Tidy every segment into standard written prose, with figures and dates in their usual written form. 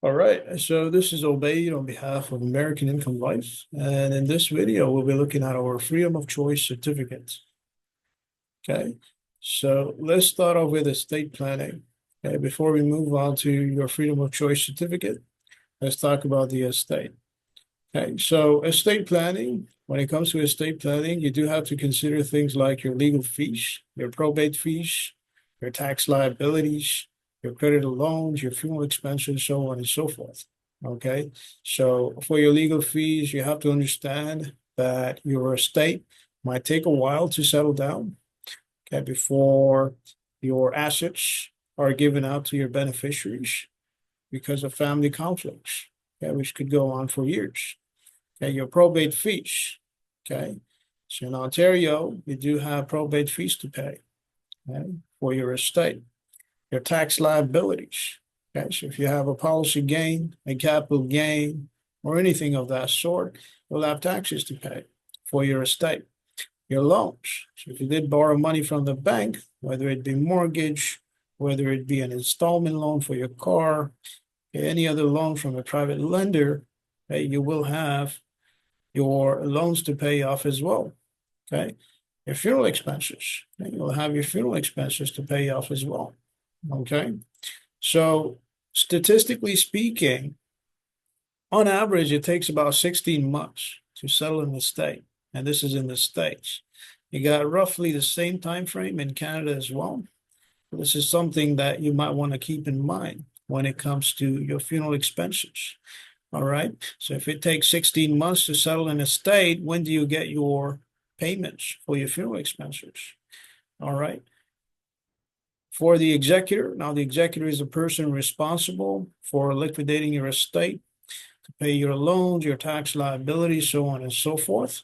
All right, so this is Obaid on behalf of American Income Life, and in this video, we'll be looking at our Freedom of Choice certificate. Okay, so let's start off with estate planning. Okay, before we move on to your Freedom of Choice certificate, let's talk about the estate. Okay, so estate planning, when it comes to estate planning, you do have to consider things like your legal fees, your probate fees, your tax liabilities, your credit loans, your funeral expenses, so on and so forth. Okay, so for your legal fees, you have to understand that your estate might take a while to settle down, okay, before your assets are given out to your beneficiaries because of family conflicts, okay, which could go on for years. Okay, your probate fees. Okay, so in Ontario, you do have probate fees to pay, okay, for your estate. Your tax liabilities. Okay, so if you have a policy gain, a capital gain, or anything of that sort, you'll have taxes to pay for your estate. Your loans. So if you did borrow money from the bank, whether it be mortgage, whether it be an installment loan for your car, any other loan from a private lender, okay, you will have your loans to pay off as well. Okay. Your funeral expenses. Okay? You'll have your funeral expenses to pay off as well. Okay. So statistically speaking, on average, it takes about 16 months to settle an estate. And this is in the States. You got roughly the same time frame in Canada as well. This is something that you might want to keep in mind when it comes to your funeral expenses. All right. So if it takes 16 months to settle an estate, when do you get your payments for your funeral expenses? All right. For the executor, now the executor is a person responsible for liquidating your estate to pay your loans, your tax liabilities, so on and so forth.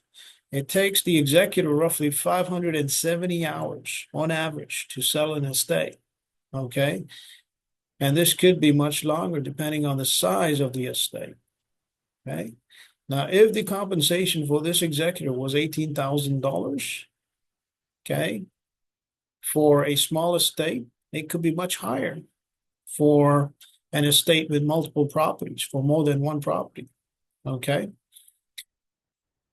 It takes the executor roughly 570 hours on average to sell an estate. Okay. And this could be much longer depending on the size of the estate. Okay. Now, if the compensation for this executor was $18,000, okay, for a small estate, it could be much higher for an estate with multiple properties, for more than one property. Okay.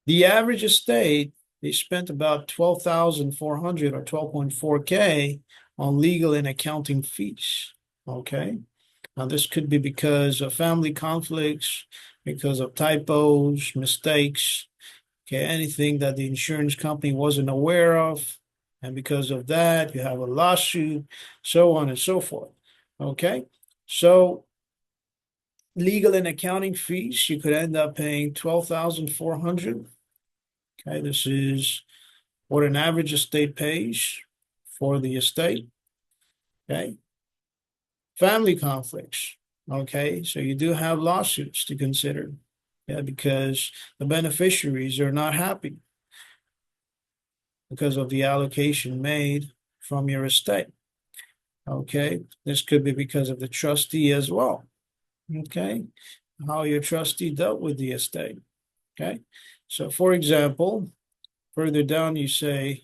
The average estate, they spent about 12,400 or 12.4K on legal and accounting fees. Okay. Now, this could be because of family conflicts, because of typos, mistakes, okay, anything that the insurance company wasn't aware of. And because of that, you have a lawsuit, so on and so forth. Okay. So legal and accounting fees, you could end up paying 12,400. Okay, this is what an average estate pays for the estate. Okay. Family conflicts. Okay, so you do have lawsuits to consider. Yeah, because the beneficiaries are not happy because of the allocation made from your estate. Okay, this could be because of the trustee as well. Okay, how your trustee dealt with the estate. Okay, so for example, further down you say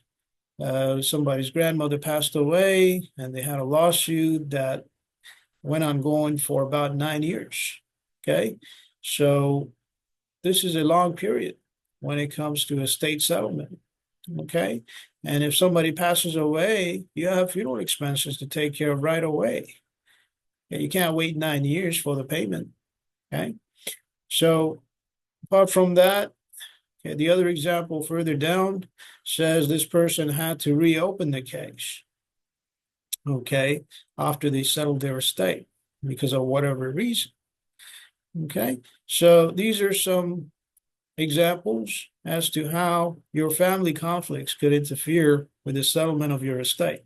somebody's grandmother passed away and they had a lawsuit that went on going for about 9 years. Okay, so this is a long period when it comes to estate settlement. Okay. And if somebody passes away, you have funeral expenses to take care of right away. Okay? You can't wait 9 years for the payment. Okay. So apart from that, okay, the other example further down says this person had to reopen the case. Okay. After they settled their estate because of whatever reason. Okay. So these are some examples as to how your family conflicts could interfere with the settlement of your estate.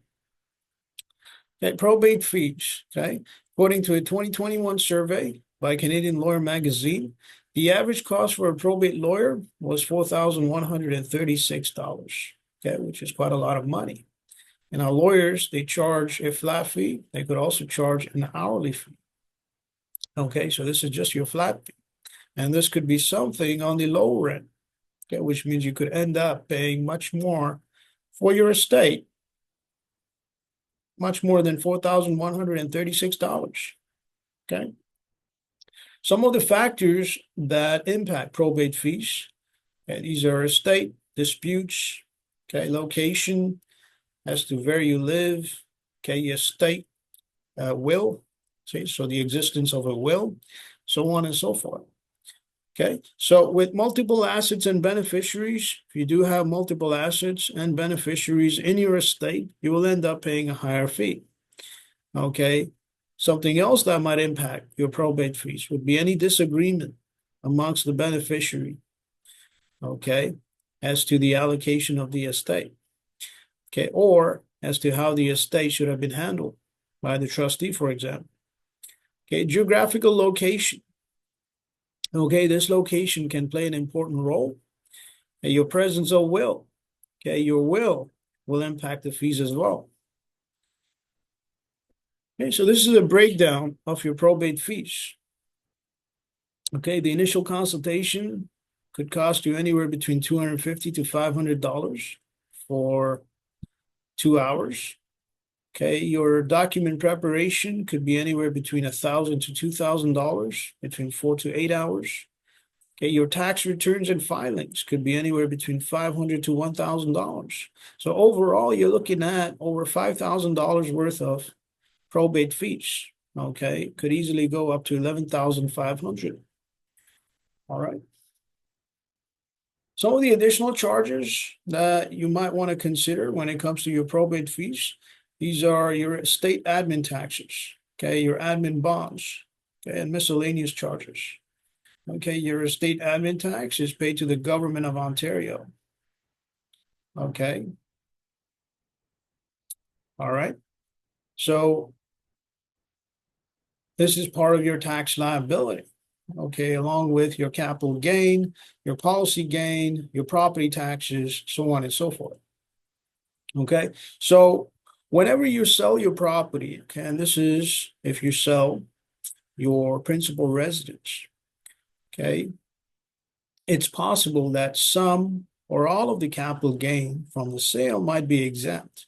Okay, probate fees. Okay, according to a 2021 survey by Canadian Lawyer Magazine, the average cost for a probate lawyer was $4,136. Okay, which is quite a lot of money. And our lawyers, they charge a flat fee. They could also charge an hourly fee. Okay, so this is just your flat fee. And this could be something on the lower end, okay, which means you could end up paying much more for your estate, much more than $4,136. Okay. Some of the factors that impact probate fees, okay, these are estate disputes, okay, location as to where you live, okay, estate, will, see, so the existence of a will, so on and so forth. Okay, so with multiple assets and beneficiaries, if you do have multiple assets and beneficiaries in your estate, you will end up paying a higher fee. Okay, something else that might impact your probate fees would be any disagreement amongst the beneficiary, okay, as to the allocation of the estate, okay, or as to how the estate should have been handled by the trustee, for example. Okay, geographical location. Okay, this location can play an important role. And your presence of will, okay, your will impact the fees as well. Okay, so this is a breakdown of your probate fees. Okay, the initial consultation could cost you anywhere between $250 to $500 for 2 hours. Okay, your document preparation could be anywhere between $1,000 to $2,000, between 4 to 8 hours. Okay, your tax returns and filings could be anywhere between $500 to $1,000. So overall, you're looking at over $5,000 worth of probate fees. Okay, could easily go up to $11,500. All right. Some of the additional charges that you might want to consider when it comes to your probate fees, these are your estate admin taxes, okay, your admin bonds, okay, and miscellaneous charges. Okay, your estate admin tax is paid to the government of Ontario. Okay. All right. So this is part of your tax liability. Okay, along with your capital gain, your policy gain, your property taxes, so on and so forth. Okay, so whenever you sell your property, okay, and this is if you sell your principal residence, okay, it's possible that some or all of the capital gain from the sale might be exempt.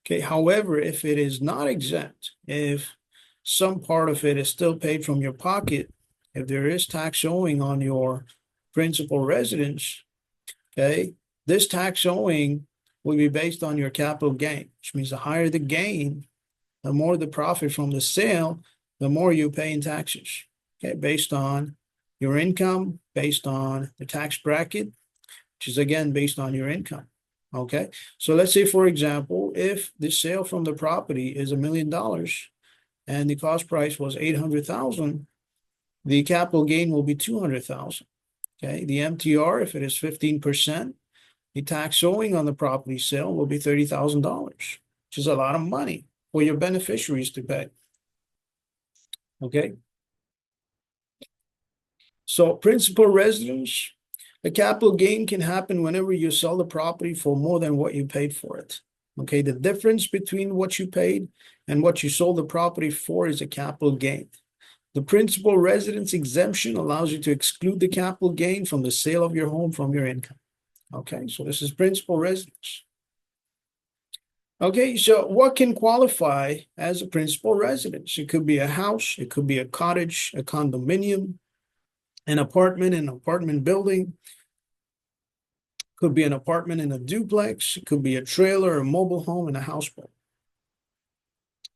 Okay, however, if it is not exempt, if some part of it is still paid from your pocket, if there is tax owing on your principal residence, okay, this tax owing will be based on your capital gain, which means the higher the gain, the more the profit from the sale, the more you pay in taxes, okay, based on your income, based on the tax bracket, which is again based on your income. Okay, so let's say, for example, if the sale from the property is $1 million and the cost price was $800,000, the capital gain will be $200,000. Okay, the MTR, if it is 15%, the tax owing on the property sale will be $30,000, which is a lot of money for your beneficiaries to pay. Okay, so principal residence, the capital gain can happen whenever you sell the property for more than what you paid for it. Okay, the difference between what you paid and what you sold the property for is a capital gain. The principal residence exemption allows you to exclude the capital gain from the sale of your home from your income. Okay, so this is principal residence. Okay, so what can qualify as a principal residence? It could be a house, it could be a cottage, a condominium, an apartment in an apartment building, could be an apartment in a duplex, it could be a trailer, a mobile home, and a houseboat.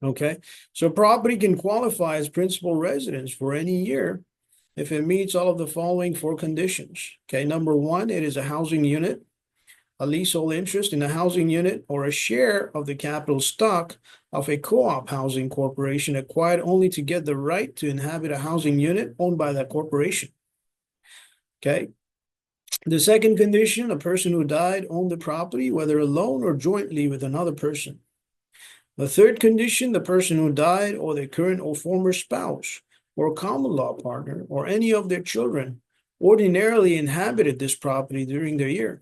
Okay, so property can qualify as principal residence for any year if it meets all of the following 4 conditions. Okay, number 1, it is a housing unit, a leasehold interest in a housing unit, or a share of the capital stock of a co-op housing corporation acquired only to get the right to inhabit a housing unit owned by that corporation. Okay. The second condition, a person who died owned the property, whether alone or jointly with another person. The third condition, the person who died or their current or former spouse or common law partner or any of their children ordinarily inhabited this property during their year.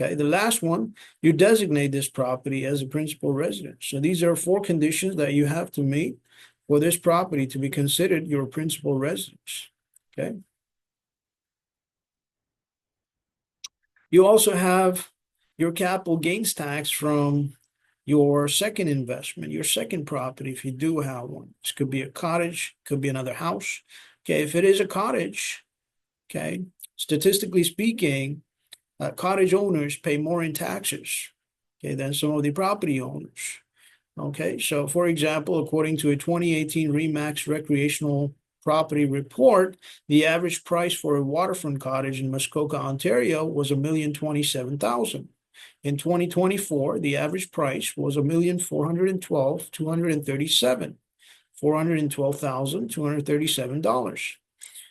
Okay, the last one, you designate this property as a principal residence. So these are 4 conditions that you have to meet for this property to be considered your principal residence. Okay. You also have your capital gains tax from your second investment, your second property, if you do have one. This could be a cottage, could be another house, Okay, if it is a cottage, okay, statistically speaking, cottage owners pay more in taxes, okay, than some of the property owners. Okay, so for example, according to a 2018 RE/MAX recreational property report, the average price for a waterfront cottage in Muskoka, Ontario was $1,027,000. In 2024, the average price was $1,412,237, $412,237.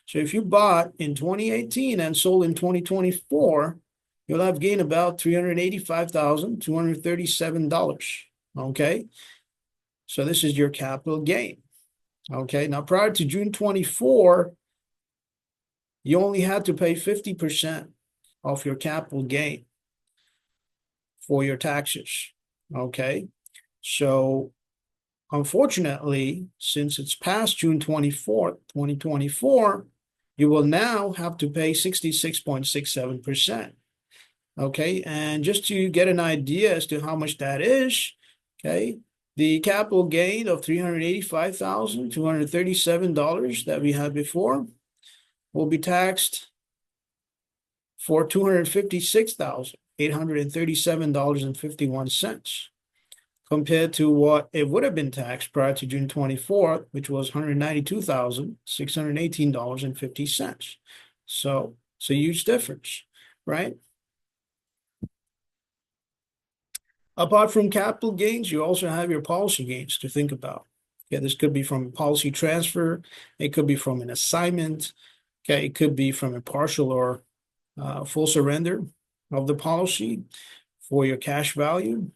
So if you bought in 2018 and sold in 2024, you'll have gained about $385,237. Okay. So this is your capital gain. Okay. Now, prior to June 24, you only had to pay 50% of your capital gain for your taxes. Okay. So unfortunately, since it's past June 24th, 2024, you will now have to pay 66.67%. Okay. And just to get an idea as to how much that is, okay, the capital gain of $385,237 that we had before will be taxed for $256,837.51 compared to what it would have been taxed prior to June 24th, which was $192,618.50. So it's a huge difference, right? Apart from capital gains, you also have your policy gains to think about. Okay, this could be from a policy transfer. It could be from an assignment. Okay, it could be from a partial or full surrender of the policy for your cash value.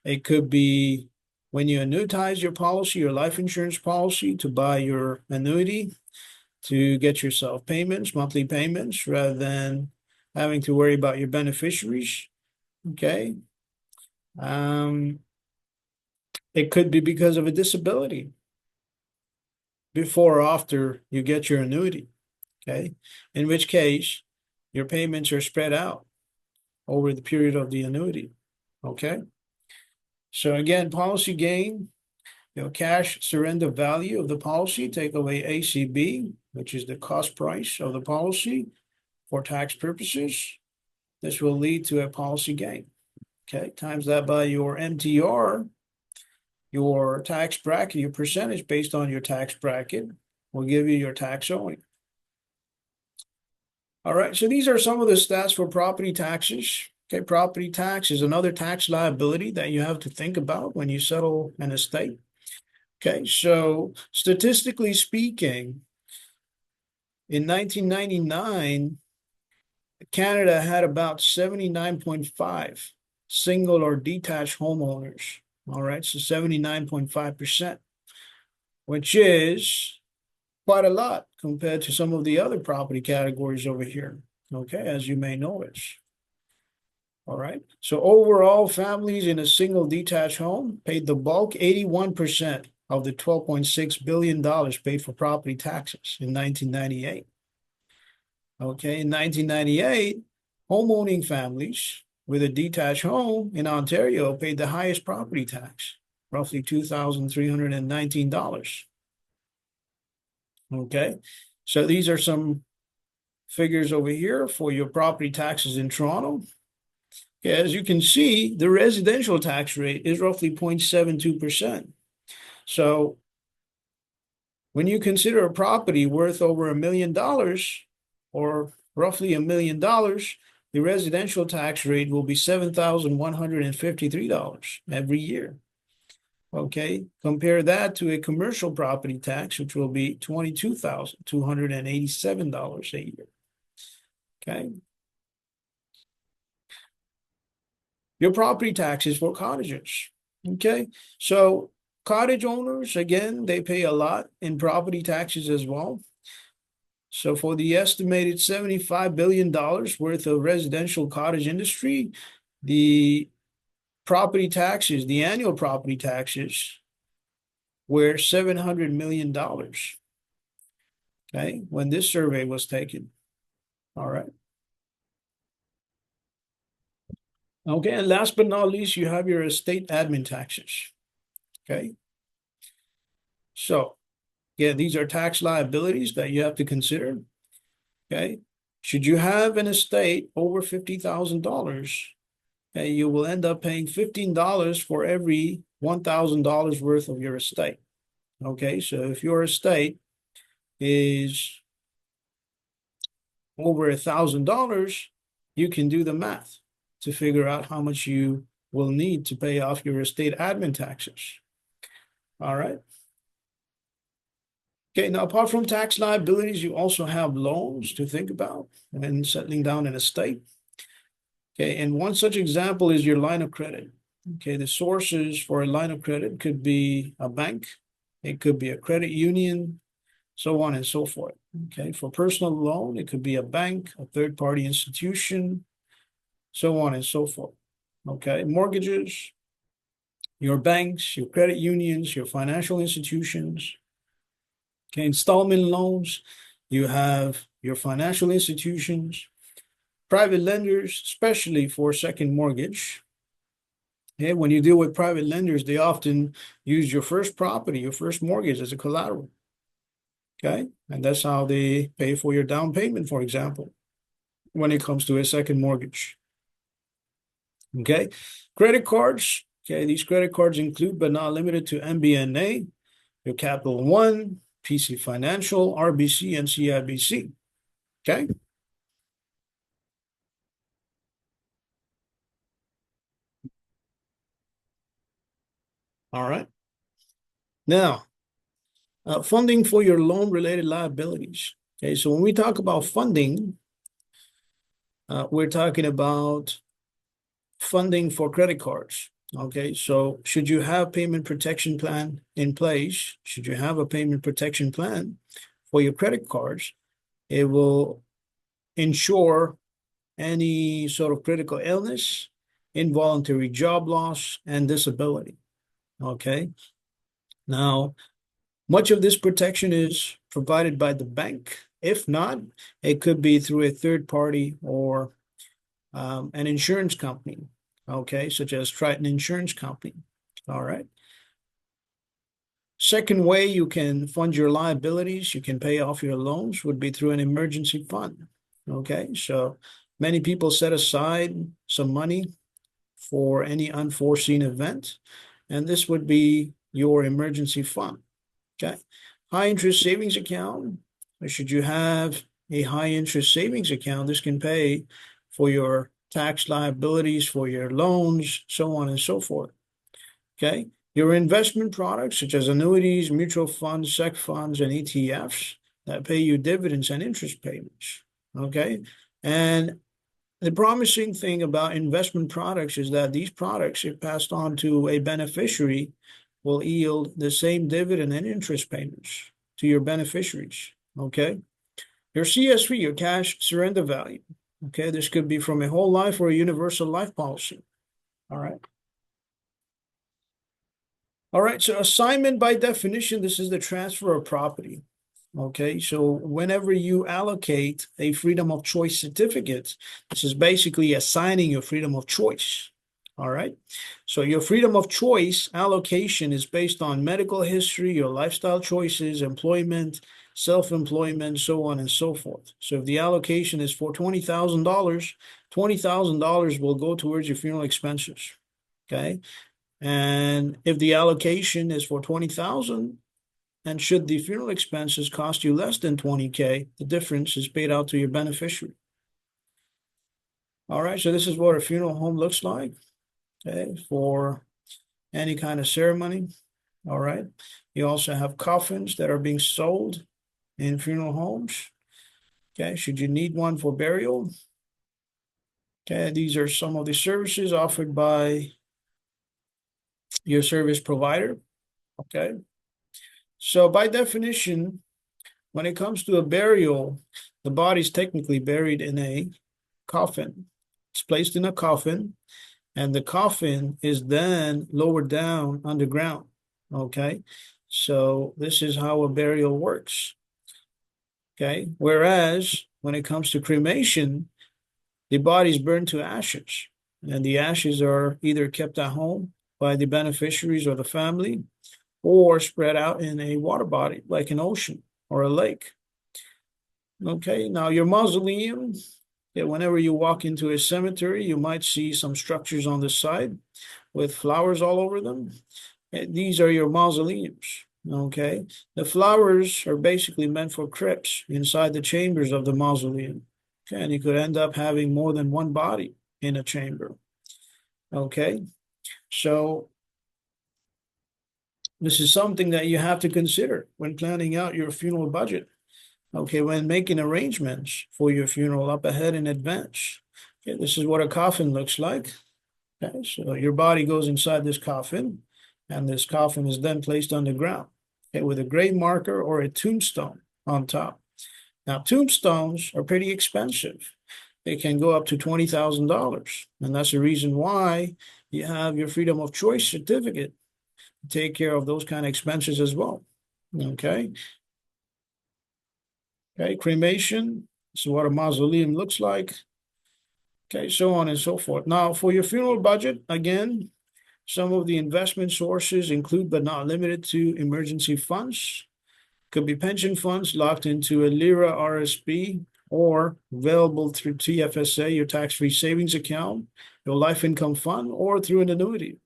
It could be when you annuitize your policy, your life insurance policy, to buy your annuity, to get yourself payments, monthly payments, rather than having to worry about your beneficiaries. Okay. It could be because of a disability before or after you get your annuity. Okay. In which case, your payments are spread out over the period of the annuity. Okay. So again, policy gain, cash surrender value of the policy, take away ACB, which is the cost price of the policy for tax purposes. This will lead to a policy gain. Okay, times that by your MTR, your tax bracket, your percentage based on your tax bracket will give you your tax owing. All right, so these are some of the stats for property taxes. Okay, property tax is another tax liability that you have to think about when you settle an estate. Okay, so statistically speaking, in 1999, Canada had about 79.5 single or detached homeowners. All right, so 79.5%, which is quite a lot compared to some of the other property categories over here. Okay, as you may notice. All right, so overall, families in a single detached home paid the bulk, 81% of the $12.6 billion paid for property taxes in 1998. Okay, in 1998, homeowning families with a detached home in Ontario paid the highest property tax, roughly $2,319. Okay, so these are some figures over here for your property taxes in Toronto. Okay, as you can see, the residential tax rate is roughly 0.72%. So when you consider a property worth over $1 million or roughly $1 million, the residential tax rate will be $7,153 every year. Okay, compare that to a commercial property tax, which will be $22,287 a year. Okay. Your property taxes for cottages. Okay, so cottage owners, again, they pay a lot in property taxes as well. So for the estimated $75 billion worth of residential cottage industry, the property taxes, the annual property taxes were $700 million. Okay, when this survey was taken. All right. Okay, and last but not least, you have your estate admin taxes. Okay. So Yeah, these are tax liabilities that you have to consider. Okay. Should you have an estate over $50,000, okay, you will end up paying $15 for every $1,000 worth of your estate. Okay, so if your estate is over $1,000, you can do the math to figure out how much you will need to pay off your estate admin taxes. All right. Okay, now apart from tax liabilities, you also have loans to think about when settling down an estate. Okay, and one such example is your line of credit. Okay, the sources for a line of credit could be a bank, it could be a credit union, so on and so forth. Okay, for personal loan, it could be a bank, a third-party institution, so on and so forth. Okay, mortgages, your banks, your credit unions, your financial institutions. Okay, installment loans, you have your financial institutions, private lenders, especially for second mortgage. Okay, when you deal with private lenders, they often use your first property, your first mortgage as a collateral. Okay, and that's how they pay for your down payment, for example, when it comes to a second mortgage. Okay, credit cards. Okay, these credit cards include but not limited to MBNA, your Capital One, PC Financial, RBC, and CIBC. Okay. All right. Now, funding for your loan-related liabilities. Okay, so when we talk about funding, we're talking about funding for credit cards. Okay, so should you have payment protection plan in place? Should you have a payment protection plan for your credit cards? It will ensure any sort of critical illness, involuntary job loss, and disability. Okay, now much of this protection is provided by the bank. If not, it could be through a third party or an insurance company, okay, such as Triton Insurance Company. All right. Second way you can fund your liabilities, you can pay off your loans, would be through an emergency fund. Okay, so many people set aside some money for any unforeseen event, and this would be your emergency fund. Okay, high interest savings account. Should you have a high interest savings account, this can pay for your tax liabilities, for your loans, so on and so forth. Okay, your investment products such as annuities, mutual funds, SEC funds, and ETFs that pay you dividends and interest payments. Okay, and the promising thing about investment products is that these products, if passed on to a beneficiary, will yield the same dividend and interest payments to your beneficiaries. Okay, your CSV, your cash surrender value. Okay, this could be from a whole life or a universal life policy. All right. All right, so assignment by definition, this is the transfer of property. Okay, so whenever you allocate a freedom of choice certificate, this is basically assigning your freedom of choice. All right, so your freedom of choice allocation is based on medical history, your lifestyle choices, employment, self-employment, so on and so forth. So if the allocation is for $20,000, $20,000 will go towards your funeral expenses. Okay, and if the allocation is for 20,000, and should the funeral expenses cost you less than 20K, the difference is paid out to your beneficiary. All right, so this is what a funeral home looks like, okay, for any kind of ceremony. All right, you also have coffins that are being sold in funeral homes. Okay, should you need one for burial. Okay, these are some of the services offered by your service provider. Okay, so by definition, when it comes to a burial, the body is technically buried in a coffin. It's placed in a coffin, and the coffin is then lowered down underground. Okay, so this is how a burial works. Okay, whereas when it comes to cremation, the body is burned to ashes, and the ashes are either kept at home by the beneficiaries or the family, or spread out in a water body like an ocean or a lake. Okay, now your mausoleum, yeah, whenever you walk into a cemetery, you might see some structures on the side with flowers all over them. These are your mausoleums. Okay, the flowers are basically meant for crypts inside the chambers of the mausoleum. Okay, and you could end up having more than one body in a chamber. Okay, so this is something that you have to consider when planning out your funeral budget. Okay, when making arrangements for your funeral up ahead in advance. Okay, this is what a coffin looks like. Okay, so your body goes inside this coffin, and this coffin is then placed on the ground, okay, with a grave marker or a tombstone on top. Now, tombstones are pretty expensive. They can go up to $20,000, and that's the reason why you have your freedom of choice certificate to take care of those kind of expenses as well. Okay. Okay, cremation. This is what a mausoleum looks like. Okay, so on and so forth. Now, for your funeral budget, again, some of the investment sources include but not limited to emergency funds. Could be pension funds locked into a LIRA RSP or available through TFSA, your tax-free savings account, your life income fund, or through an annuity.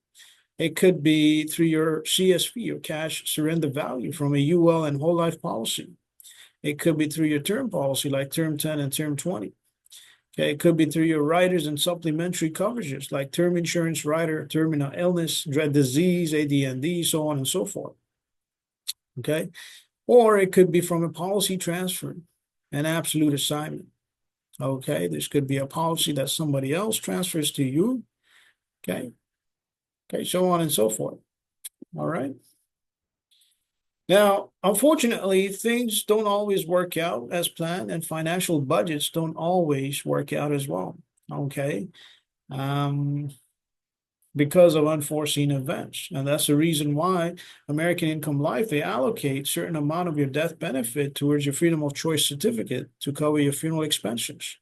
It could be through your CSV, your cash surrender value from a UL and whole life policy. It could be through your term policy like term 10 and term 20. Okay, it could be through your riders and supplementary coverages like term insurance rider, terminal illness, dread disease, AD&D, so on and so forth. Okay, or it could be from a policy transfer, an absolute assignment. Okay, this could be a policy that somebody else transfers to you. Okay, so on and so forth. All right. Now, unfortunately, things don't always work out as planned, and financial budgets don't always work out as well. Okay. Um, because of unforeseen events. And that's the reason why American Income Life, they allocate certain amount of your death benefit towards your freedom of choice certificate to cover your funeral expenses.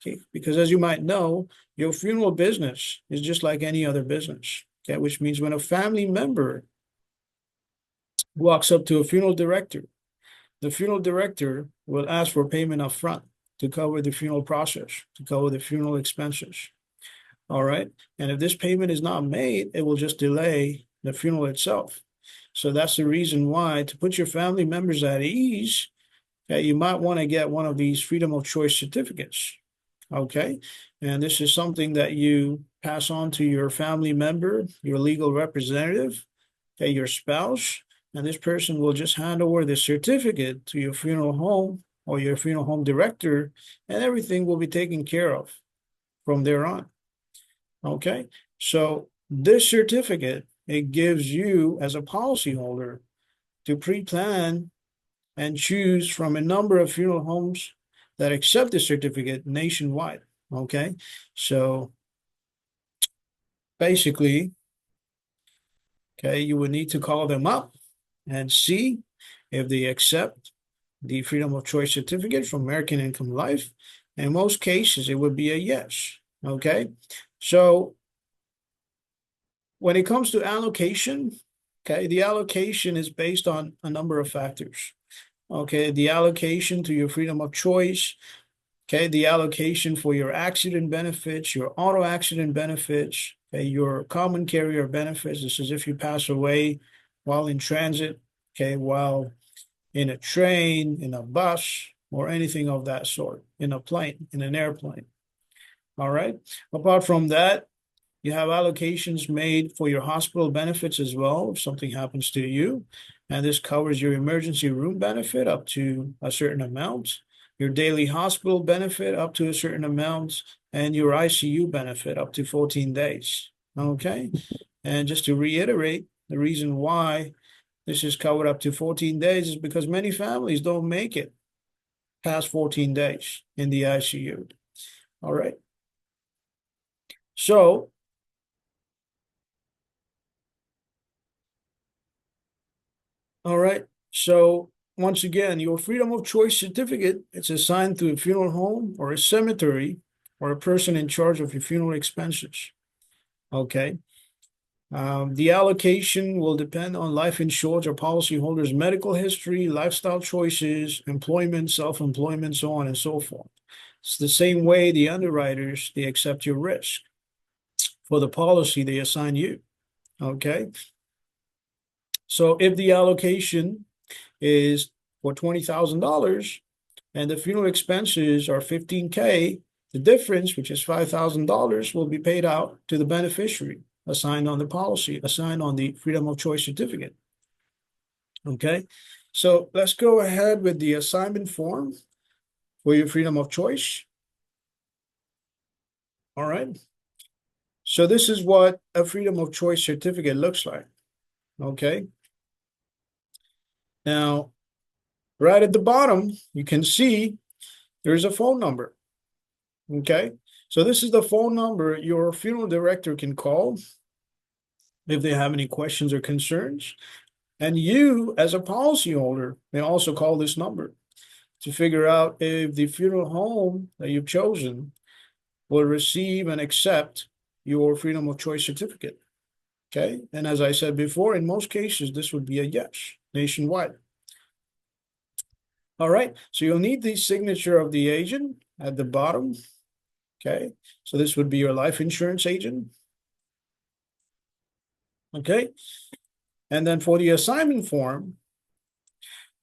Okay. Because as you might know, your funeral business is just like any other business. Okay. Which means when a family member walks up to a funeral director, the funeral director will ask for payment up front to cover the funeral process, to cover the funeral expenses. All right. And if this payment is not made, it will just delay the funeral itself. So that's the reason why, to put your family members at ease, you might want to get one of these freedom of choice certificates. Okay. And this is something that you pass on to your family member, your legal representative, okay, your spouse, and this person will just hand over the certificate to your funeral home or your funeral home director, and everything will be taken care of from there on. Okay, so this certificate, it gives you as a policyholder to pre-plan and choose from a number of funeral homes that accept the certificate nationwide. Okay, so basically, okay, you would need to call them up and see if they accept the freedom of choice certificate from American Income Life. In most cases, it would be a yes. Okay, so when it comes to allocation, okay, the allocation is based on a number of factors. Okay, the allocation to your freedom of choice, okay, the allocation for your accident benefits, your auto accident benefits, okay, your common carrier benefits. This is if you pass away while in transit, okay, while in a train, in a bus, or anything of that sort, in a plane, in an airplane. All right. Apart from that, you have allocations made for your hospital benefits as well if something happens to you. And this covers your emergency room benefit up to a certain amount, your daily hospital benefit up to a certain amount, and your ICU benefit up to 14 days. Okay. And just to reiterate, the reason why this is covered up to 14 days is because many families don't make it past 14 days in the ICU. All right. So, all right. So once again, your freedom of choice certificate, it's assigned to a funeral home or a cemetery or a person in charge of your funeral expenses. Okay. The allocation will depend on life insurance or policyholders' medical history, lifestyle choices, employment, self-employment, so on and so forth. It's the same way the underwriters, they accept your risk. For the policy, they assign you. Okay. So if the allocation is for $20,000 and the funeral expenses are $15K, the difference, which is $5,000, will be paid out to the beneficiary assigned on the policy, assigned on the freedom of choice certificate. Okay, so let's go ahead with the assignment form for your freedom of choice. All right. So this is what a freedom of choice certificate looks like. Okay. Now, right at the bottom, you can see there's a phone number. Okay. So this is the phone number your funeral director can call if they have any questions or concerns. And you, as a policyholder, may also call this number to figure out if the funeral home that you've chosen will receive and accept your freedom of choice certificate. Okay. And as I said before, in most cases, this would be a yes nationwide. All right. So you'll need the signature of the agent at the bottom. Okay. So this would be your life insurance agent. Okay. And then for the assignment form,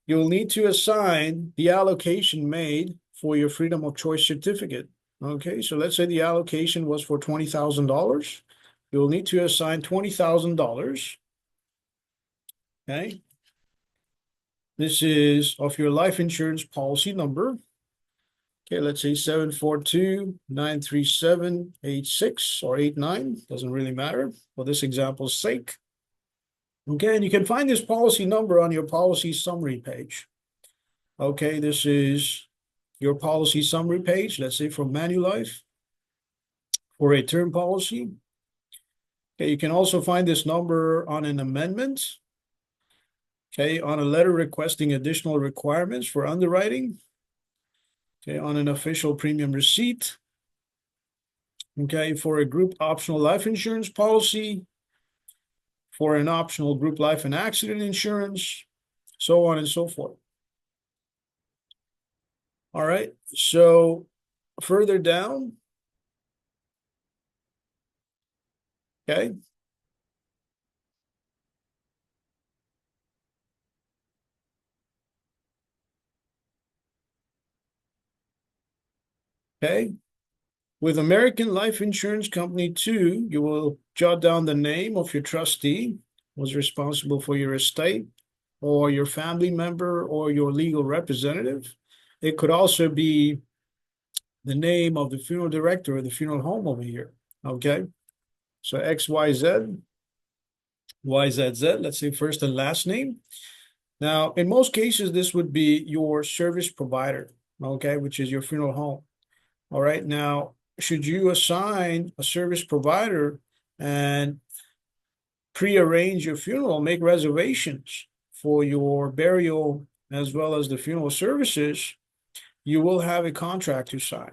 you'll need to assign the allocation made for your freedom of choice certificate. Okay, so let's say the allocation was for $20,000. You'll need to assign $20,000. Okay. This is of your life insurance policy number. Okay, let's say 742-937-86 or 89. Doesn't really matter for this example's sake. Okay, and you can find this policy number on your policy summary page. Okay, this is your policy summary page, let's say from Manulife for a term policy. Okay, you can also find this number on an amendment. Okay, on a letter requesting additional requirements for underwriting. Okay, on an official premium receipt. Okay, for a group optional life insurance policy, for an optional group life and accident insurance, so on and so forth. All right, so further down, okay. Okay. With American Life Insurance Company 2, you will jot down the name of your trustee who's responsible for your estate, or your family member, or your legal representative. It could also be the name of the funeral director or the funeral home over here. Okay. So XYZ, YZZ, let's say first and last name. Now, in most cases, this would be your service provider, okay, which is your funeral home. All right. Now, should you assign a service provider and pre-arrange your funeral, make reservations for your burial as well as the funeral services, you will have a contract to sign.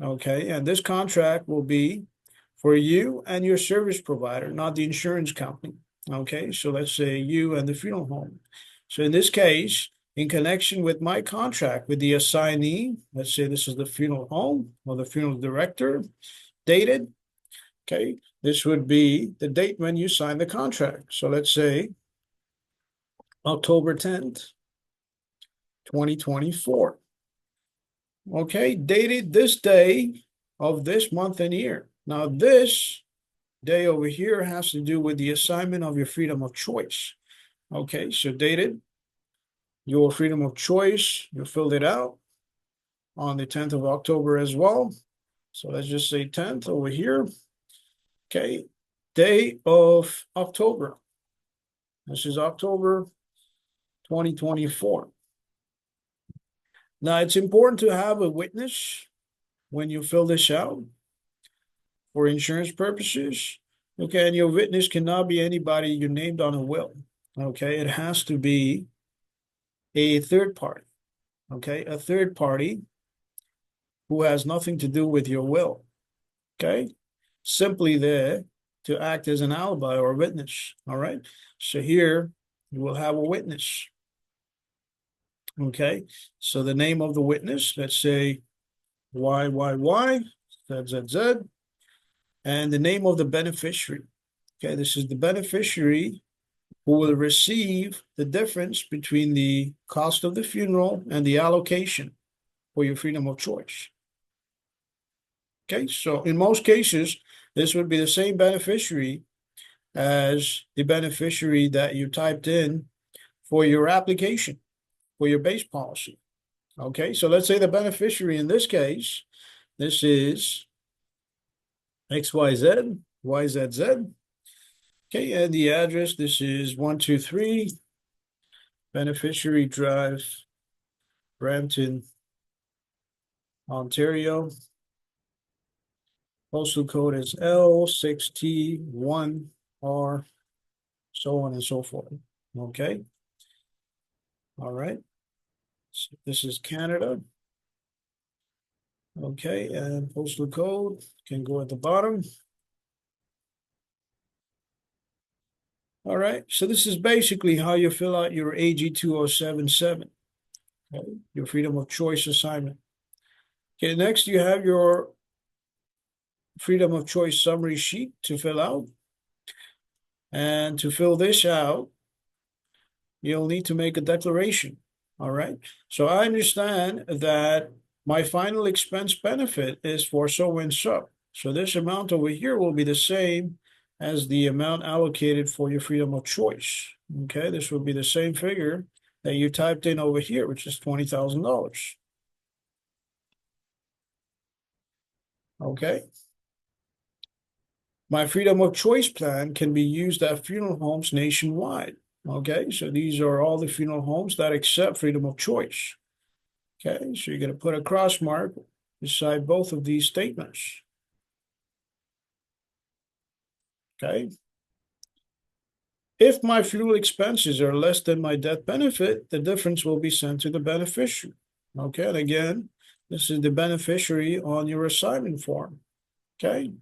Okay. And this contract will be for you and your service provider, not the insurance company. Okay. So let's say you and the funeral home. So in this case, in connection with my contract with the assignee, let's say this is the funeral home or the funeral director, dated. Okay, this would be the date when you sign the contract. So let's say October 10th, 2024. Okay, dated this day of this month and year. Now, this day over here has to do with the assignment of your freedom of choice. Okay, so dated your freedom of choice, you filled it out on the 10th of October as well. So let's just say 10th over here. Okay, day of October. This is October 2024. Now, it's important to have a witness when you fill this out for insurance purposes. Okay, and your witness cannot be anybody you named on a will. Okay, it has to be a third party. Okay, a third party who has nothing to do with your will. Okay, simply there, to act as an alibi or a witness. All right. So here you will have a witness. Okay. So the name of the witness, let's say YYY, ZZZ, and the name of the beneficiary. Okay. This is the beneficiary who will receive the difference between the cost of the funeral and the allocation for your freedom of choice. Okay, so in most cases, this would be the same beneficiary as the beneficiary that you typed in for your application, for your base policy. Okay, so let's say the beneficiary in this case, this is XYZ, YZZ. Okay, and the address, this is 123 Beneficiary Drive, Brampton, Ontario. Postal code is L6T1R, so on and so forth. Okay. All right. So this is Canada. Okay, and postal code can go at the bottom. All right, so this is basically how you fill out your AG 2077, okay, your freedom of choice assignment. Okay, next you have your freedom of choice summary sheet to fill out. And to fill this out, you'll need to make a declaration. All right, so I understand that my final expense benefit is for so and so. So this amount over here will be the same as the amount allocated for your freedom of choice. Okay, this will be the same figure that you typed in over here, which is $20,000. Okay. My freedom of choice plan can be used at funeral homes nationwide. Okay, so these are all the funeral homes that accept freedom of choice. Okay, so you're going to put a cross mark beside both of these statements. Okay. If my funeral expenses are less than my death benefit, the difference will be sent to the beneficiary. Okay, and again, this is the beneficiary on your assignment form. Okay.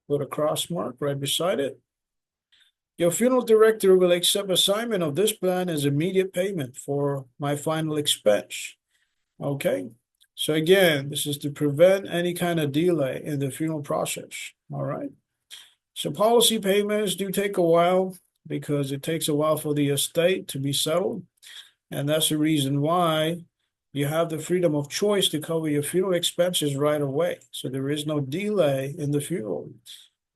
Put a cross mark right beside it. Your funeral director will accept assignment of this plan as immediate payment for my final expense. Okay. So again, this is to prevent any kind of delay in the funeral process. All right. So policy payments do take a while because it takes a while for the estate to be settled. And that's the reason why you have the freedom of choice to cover your funeral expenses right away. So there is no delay in the funeral.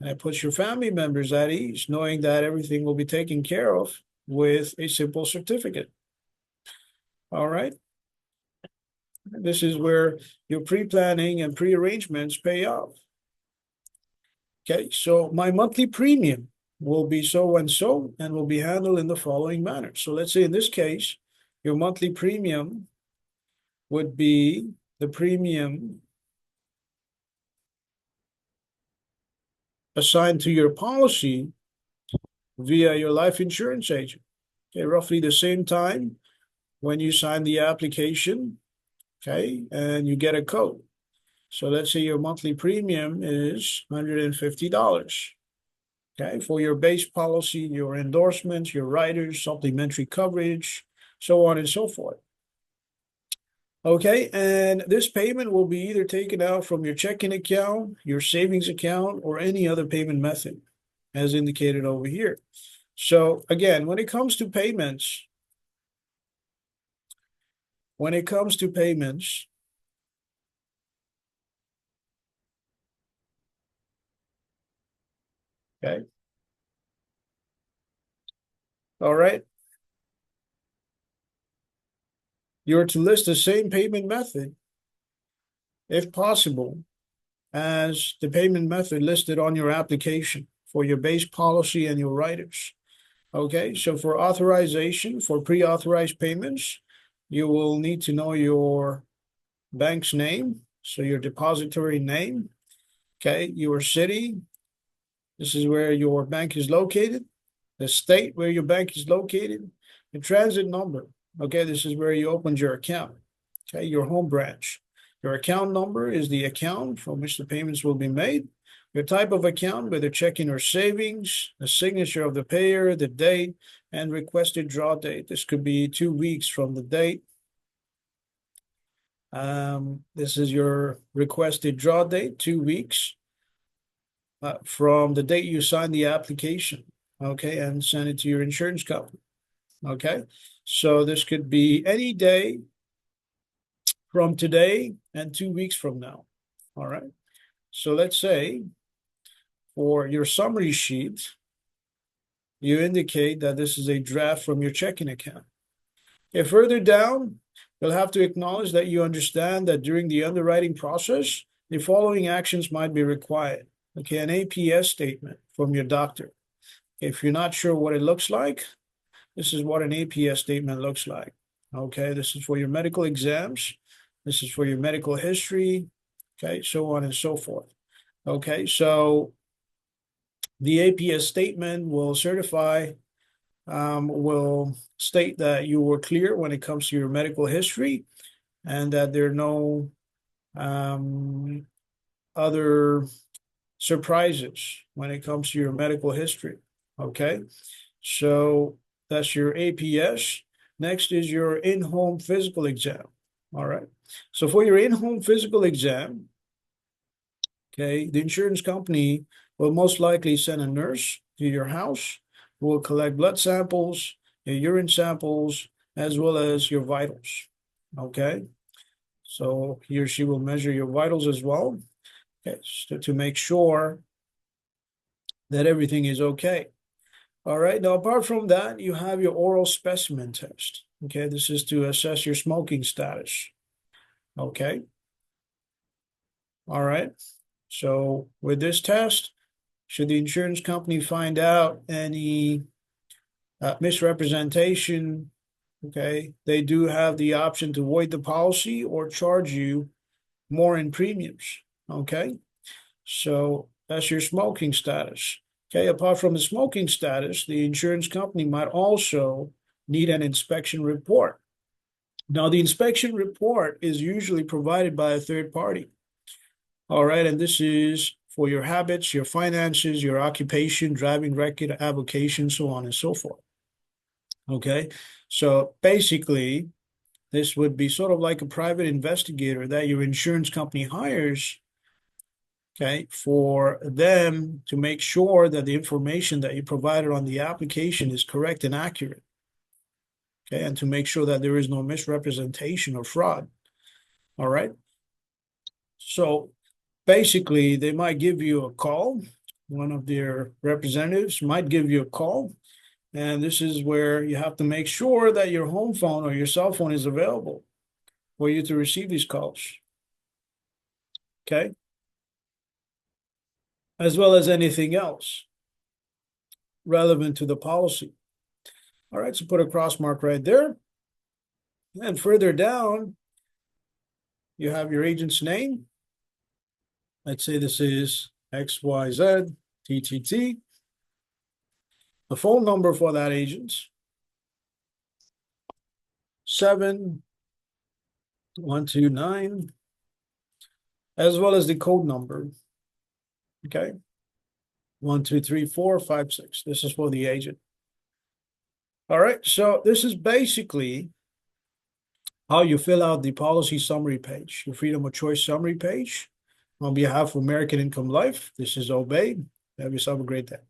And it puts your family members at ease, knowing that everything will be taken care of with a simple certificate. All right. This is where your pre-planning and pre-arrangements pay off. Okay, so my monthly premium will be so and so and will be handled in the following manner. So let's say in this case, your monthly premium would be the premium assigned to your policy via your life insurance agent. Okay, roughly the same time when you sign the application, okay, and you get a code. So let's say your monthly premium is $150. Okay, for your base policy, your endorsements, your riders, supplementary coverage, so on and so forth. Okay, and this payment will be either taken out from your checking account, your savings account, or any other payment method, as indicated over here. So again, when it comes to payments, okay, all right, you're to list the same payment method, if possible, as the payment method listed on your application for your base policy and your riders. Okay, so for authorization, for pre-authorized payments, you will need to know your bank's name, so your depository name, okay, your city, this is where your bank is located, the state where your bank is located, the transit number, okay, this is where you opened your account, okay, your home branch. Your account number is the account from which the payments will be made. your type of account, whether checking or savings, the signature of the payer, the date, and requested draw date. This could be 2 weeks from the date. This is your requested draw date, 2 weeks from the date you sign the application, okay, and send it to your insurance company, okay? So this could be any day from today and 2 weeks from now, all right? So let's say for your summary sheet, you indicate that this is a draft from your checking account. If further down, you'll have to acknowledge that you understand that during the underwriting process, the following actions might be required. Okay, an APS statement from your doctor. If you're not sure what it looks like, this is what an APS statement looks like. Okay, this is for your medical exams. This is for your medical history. Okay, so on and so forth. Okay, so the APS statement will certify, will state that you were clear when it comes to your medical history and that there are no other surprises when it comes to your medical history. Okay, so that's your APS. Next is your in-home physical exam. All right, so for your in-home physical exam, okay, the insurance company will most likely send a nurse to your house who will collect blood samples, your urine samples, as well as your vitals. Okay, so he or she will measure your vitals as well, okay, so to make sure that everything is okay. All right, now apart from that, you have your oral specimen test. Okay, this is to assess your smoking status. Okay, all right, so with this test, should the insurance company find out any misrepresentation, okay, they do have the option to void the policy or charge you more in premiums. Okay, so that's your smoking status. Okay, apart from the smoking status, the insurance company might also need an inspection report. Now, the inspection report is usually provided by a third party. All right, and this is for your habits, your finances, your occupation, driving record, avocation, so on and so forth. Okay, so basically, this would be sort of like a private investigator that your insurance company hires, okay, for them to make sure that the information that you provided on the application is correct and accurate. Okay, and to make sure that there is no misrepresentation or fraud. All right. So basically, they might give you a call. One of their representatives might give you a call. And this is where you have to make sure that your home phone or your cell phone is available for you to receive these calls. Okay. As well as anything else relevant to the policy. All right, so put a cross mark right there. And further down, you have your agent's name. Let's say this is XYZ TTT. The phone number for that agent, 7129, as well as the code number. Okay, 123456. This is for the agent. All right, so this is basically how you fill out the policy summary page, your freedom of choice summary page. On behalf of American Income Life, this is Obey. Have yourself a great day.